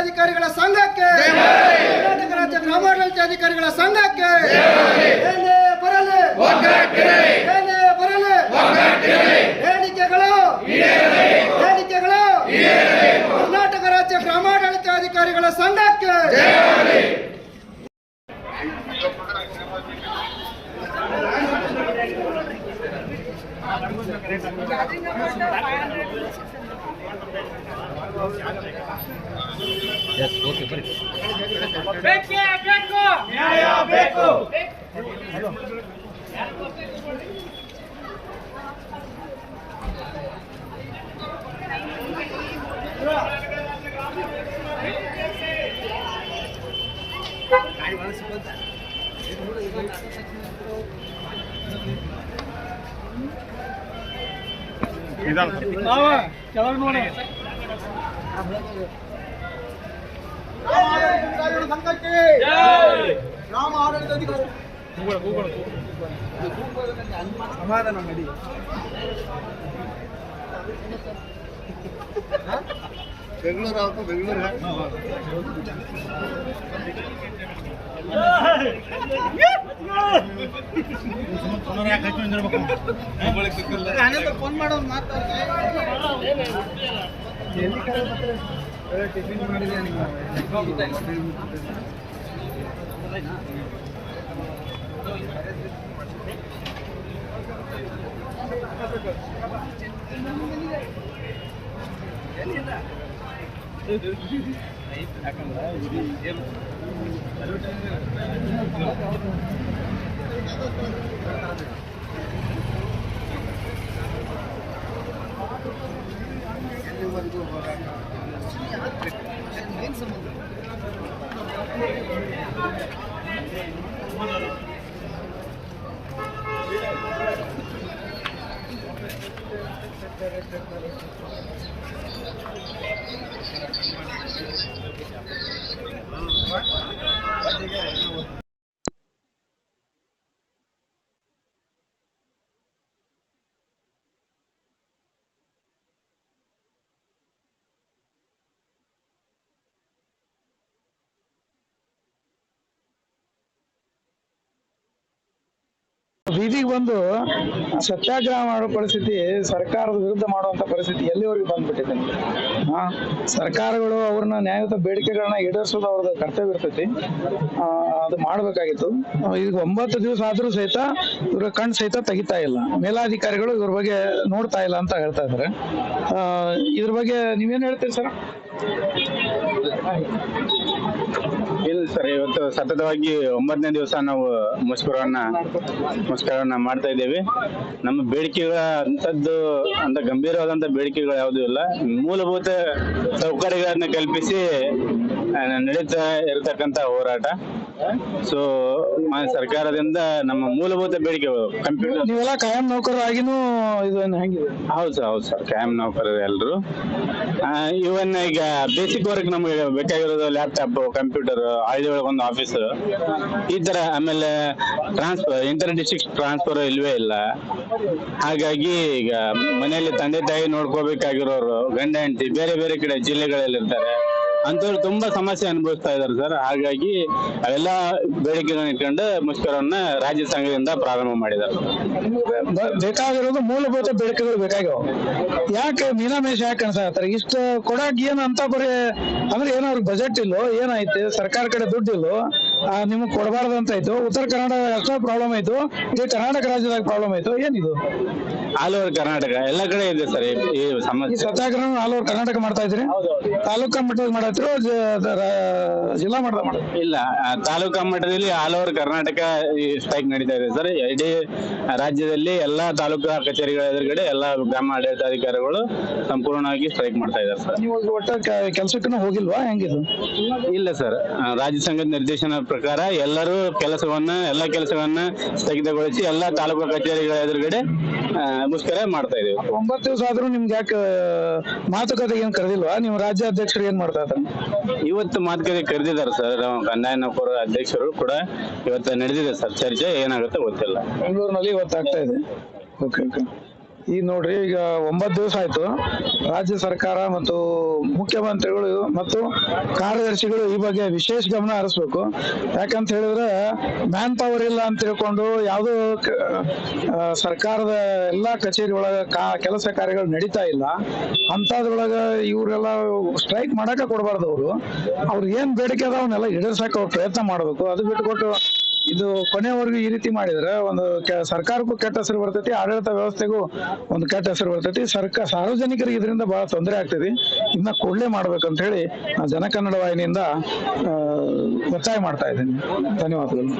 ಗ್ರಾಮಾಡಳಿತಾಧಿಕಾರಿಗಳ ಸಂಘಕ್ಕೆ, ಕರ್ನಾಟಕ ರಾಜ್ಯ ಗ್ರಾಮಾಡಳಿತಾಧಿಕಾರಿಗಳ ಸಂಘಕ್ಕೆ ಏನೇ ಬರಲಿ ಏನೇ ಬರಲಿ ಬೇಡಿಕೆಗಳು ಕರ್ನಾಟಕ ರಾಜ್ಯ ಗ್ರಾಮಾಡಳಿತಾಧಿಕಾರಿಗಳ ಸಂಘಕ್ಕೆ. ನ್ಯಾಯ ಬೇಕು. ಸಂಘಕ್ಕೆ ಗ್ರಾಮ ಆಡಳಿತಾಧಿಕಾರಿ ಸಮಾಧಾನ ಮಾಡಿ. ಬೆಂಗಳೂರು ಫೋನ್ ಮಾಡೋದು ಟಿಫಿನ್ ಮಾಡಿದೆ ಏನ್ ಸಂಬಂಧ? ಬೀದಿಗೆ ಬಂದು ಸತ್ಯಾಗ್ರಹ ಮಾಡೋ ಪರಿಸ್ಥಿತಿ, ಸರ್ಕಾರದ ವಿರುದ್ಧ ಮಾಡುವಂತ ಪರಿಸ್ಥಿತಿ ಎಲ್ಲಿವರೆಗೂ ಬಂದ್ಬಿಟ್ಟಿದೆ. ಸರ್ಕಾರಗಳು ಅವ್ರನ್ನ ನ್ಯಾಯಯುತ ಬೇಡಿಕೆಗಳನ್ನ ಈಡೇರಿಸೋದು ಅವ್ರದ್ದು ಕರ್ತವ್ಯ ಇರ್ತೈತಿ. ಅದು ಮಾಡ್ಬೇಕಾಗಿತ್ತು. ಈಗ 9 ದಿವಸ ಆದ್ರೂ ಸಹಿತ ಇವ್ರ ಕಣ್ ಸಹಿತ ತೆಗಿತಾ ಇಲ್ಲ. ಮೇಲಾಧಿಕಾರಿಗಳು ಇವ್ರ ಬಗ್ಗೆ ನೋಡ್ತಾ ಇಲ್ಲ ಅಂತ ಹೇಳ್ತಾ ಇದಾರೆ. ಇದ್ರ ಬಗ್ಗೆ ನೀವೇನ್ ಹೇಳ್ತೀರಿ ಸರ್? ಇಲ್ಲ ಸರ್, ಇವತ್ತು ಸತತವಾಗಿ 9ನೇ ದಿವಸ ನಾವು ಮುಷ್ಕರವನ್ನ ಮಾಡ್ತಾ ಇದ್ದೇವೆ. ನಮ್ಮ ಬೇಡಿಕೆಗಳ ಅಂತ ಗಂಭೀರವಾದಂತ ಬೇಡಿಕೆಗಳು ಯಾವುದೂ ಇಲ್ಲ. ಮೂಲಭೂತ ಸೌಕರ್ಯಗಳನ್ನ ಕಲ್ಪಿಸಿ ನಡೀತಾ ಇರತಕ್ಕಂತ ಹೋರಾಟ. ಸೊ ಸರ್ಕಾರದಿಂದ ನಮ್ಮ ಮೂಲಭೂತ ಬೇಡಿಕೆಗಳು ಕಂಪ್ಯೂಟರ್. ನೀವೆಲ್ಲ ಕಾಯಂ ನೌಕರರಾಗಿನೂ ಹೆಂಗಿದೆ? ಹೌದು ಸರ್, ಕಾಯಂ ನೌಕರರು ಎಲ್ರು. ಇವನ್ ಈಗ ಬೇಸಿಕ್ ವರ್ಕ್ ನಮ್ಗೆ ಬೇಕಾಗಿರೋದು ಲ್ಯಾಪ್ಟಾಪ್, ಕಂಪ್ಯೂಟರ್, ಹಳ್ಳಿ ಒಳಗೆ ಒಂದು ಆಫೀಸ್, ಈ ತರ. ಆಮೇಲೆ ಇಂಟರ್ ಡಿಸ್ಟ್ರಿಕ್ಟ್ ಟ್ರಾನ್ಸ್ಫರ್ ಇಲ್ವೇ ಇಲ್ಲ. ಹಾಗಾಗಿ ಈಗ ಮನೆಯಲ್ಲಿ ತಂದೆ ತಾಯಿ ನೋಡ್ಕೋಬೇಕಾಗಿರೋರು, ಗಂಡ ಹೆಂಡತಿ ಬೇರೆ ಬೇರೆ ಕಡೆ ಜಿಲ್ಲೆಗಳಲ್ಲಿ ಇರ್ತಾರೆ. ಅಂತವ್ರು ತುಂಬಾ ಸಮಸ್ಯೆ ಅನುಭವಿಸ್ತಾ ಇದಾರೆ ಸರ್. ಹಾಗಾಗಿ ಅವೆಲ್ಲ ಬೇಡಿಕೆಗಳನ್ನ ಇಟ್ಕೊಂಡು ಮುಷ್ಕರವನ್ನ ರಾಜ್ಯ ಸಂಘದಿಂದ ಪ್ರಾರಂಭ ಮಾಡಿದ್ದಾರೆ. ಬೇಕಾಗಿರೋದು ಮೂಲಭೂತ ಬೇಡಿಕೆಗಳು ಬೇಕಾಗ್ಯಾವ. ಯಾಕೆ ಮೀನಾಮೇಷ ಯಾಕೆ ಅನ್ಸಾಕತ್ತಾರೆ? ಇಷ್ಟ ಕೊಡಾಕ್ ಏನ್ ಅಂತ ಬರೀ ಅಂದ್ರೆ ಏನೋ ಅವ್ರಿಗೆ ಬಜೆಟ್ ಇಲ್ಲೋ ಏನಾಯ್ತು, ಸರ್ಕಾರ ಕಡೆ ದುಡ್ಡು ಇಲ್ಲೋ, ನಿಮಗ್ ಕೊಡಬಾರ್ದು ಅಂತ ಆಯ್ತು. ಉತ್ತರ ಕರ್ನಾಟಕ ಅಷ್ಟೇ ಪ್ರಾಬ್ಲಮ್ ಆಯ್ತು, ಇಡೀ ಕರ್ನಾಟಕ ರಾಜ್ಯದಾಗ ಪ್ರಾಬ್ಲಮ್ ಆಯ್ತು. ಏನಿದು? ಆಲ್ ಓವರ್ ಕರ್ನಾಟಕ ಎಲ್ಲ ಕಡೆ ಇದೆ ಸರ್ ಈ ಸಮಸ್ಯೆ. ಸತ್ಯಾಗ್ರಹ ಆಲ್ ಓವರ್ ಕರ್ನಾಟಕ ಮಾಡ್ತಾ ಇದ್ರಿ? ತಾಲೂಕಾ ಮಟ್ಟದ ಮಾಡತ್ರು, ಜಿಲ್ಲಾ ಮಟ್ಟದ ಮಾಡ? ಇಲ್ಲ, ತಾಲೂಕಾ ಮಟ್ಟದಲ್ಲಿ ಆಲ್ ಓವರ್ ಕರ್ನಾಟಕ ಸ್ಟ್ರೈಕ್ ನಡೀತಾ ಇದೆ ಸರ್. ಇಡೀ ರಾಜ್ಯದಲ್ಲಿ ಎಲ್ಲಾ ತಾಲೂಕಾ ಕಚೇರಿಗಳ ಎದುರುಗಡೆ ಎಲ್ಲಾ ಗ್ರಾಮ ಆಡಳಿತಾಧಿಕಾರಿಗಳು ಸಂಪೂರ್ಣವಾಗಿ ಸ್ಟ್ರೈಕ್ ಮಾಡ್ತಾ ಇದ್ದಾರೆ ಸರ್. ನೀವು ಒಟ್ಟ ಕೆಲಸಕ್ಕೂ ಹೋಗಿಲ್ವಾ? ಹೆಂಗಿದು? ಇಲ್ಲ ಸರ್, ರಾಜ್ಯ ಸಂಘದ ನಿರ್ದೇಶನ ಪ್ರಕಾರ ಎಲ್ಲಾ ಕೆಲಸವನ್ನ ಸ್ಥಗಿತಗೊಳಿಸಿ ಎಲ್ಲಾ ತಾಲೂಕಾ ಕಚೇರಿಗಳ ಎದುರುಗಡೆ ಮುಷ್ಕರ ಮಾಡ್ತಾ ಇದೀವಿ. 9 ದಿವಸ ಆದ್ರೂ ನಿಮ್ಗೆ ಯಾಕೆ ಮಾತುಕತೆ ಏನ್ ಕರೆದಿಲ್ವಾ? ನೀವು ರಾಜ್ಯಾಧ್ಯಕ್ಷರು ಏನ್ ಮಾಡ್ತಾ ಇದ್ದಾರೆ? ಇವತ್ತು ಮಾತುಕತೆ ಕರೆದಿದ್ದಾರೆ ಸರ್. ಕಂದಾಯ ನೌಕರರ ಅಧ್ಯಕ್ಷರು ಕೂಡ ಇವತ್ತು ನಡೆದಿದೆ ಸರ್ ಚರ್ಚೆ. ಏನಾಗುತ್ತೆ ಗೊತ್ತಿಲ್ಲ. ಬೆಂಗಳೂರಿನಲ್ಲಿ ಇವತ್ತು ಆಗ್ತಾ ಇದೆ. ಓಕೆ. ಈಗ ನೋಡ್ರಿ, ಈಗ 9 ದಿವಸ ಆಯ್ತು ರಾಜ್ಯ ಸರ್ಕಾರ ಮತ್ತು ಮುಖ್ಯಮಂತ್ರಿಗಳು ಮತ್ತು ಕಾರ್ಯದರ್ಶಿಗಳು ಈ ಬಗ್ಗೆ ವಿಶೇಷ ಗಮನ ಹರಿಸ್ಬೇಕು. ಯಾಕಂತ ಹೇಳಿದ್ರೆ ಮ್ಯಾನ್ ಪವರ್ ಇಲ್ಲ ಅಂತ ತಿಳ್ಕೊಂಡು ಯಾವುದೋ ಸರ್ಕಾರದ ಎಲ್ಲಾ ಕಚೇರಿ ಒಳಗ ಕೆಲಸ ಕಾರ್ಯಗಳು ನಡೀತಾ ಇಲ್ಲ. ಅಂತದ್ರೊಳಗ ಇವರೆಲ್ಲ ಸ್ಟ್ರೈಕ್ ಮಾಡಕ ಕೊಡಬಾರ್ದು. ಅವ್ರು ಏನ್ ಬೇಡಿಕೆ ಅದ ಅವನ್ನೆಲ್ಲ ಈಡೇರ್ಸಕ್ ಅವ್ರು ಪ್ರಯತ್ನ ಮಾಡ್ಬೇಕು. ಅದು ಬಿಟ್ಕೊಟ್ಟು ಇದು ಕೊನೆವರೆಗೂ ಈ ರೀತಿ ಮಾಡಿದ್ರೆ ಒಂದು ಸರ್ಕಾರಕ್ಕೂ ಕೆಟ್ಟ ಹೆಸರು ಬರ್ತೈತಿ, ಆಡಳಿತ ವ್ಯವಸ್ಥೆಗೂ ಒಂದು ಕೆಟ್ಟ ಹೆಸರು ಬರ್ತೈತಿ. ಸಾರ್ವಜನಿಕರಿಗೆ ಇದರಿಂದ ಬಹಳ ತೊಂದರೆ ಆಗ್ತೈತಿ. ಇನ್ನ ಕೂಡಲೇ ಮಾಡ್ಬೇಕಂತ ಹೇಳಿ ನಾ ಜನಕನ್ನಡ ವಾಹಿನಿಯಿಂದ ಒತ್ತಾಯ ಮಾಡ್ತಾ ಇದ್ದೀನಿ. ಧನ್ಯವಾದಗಳು.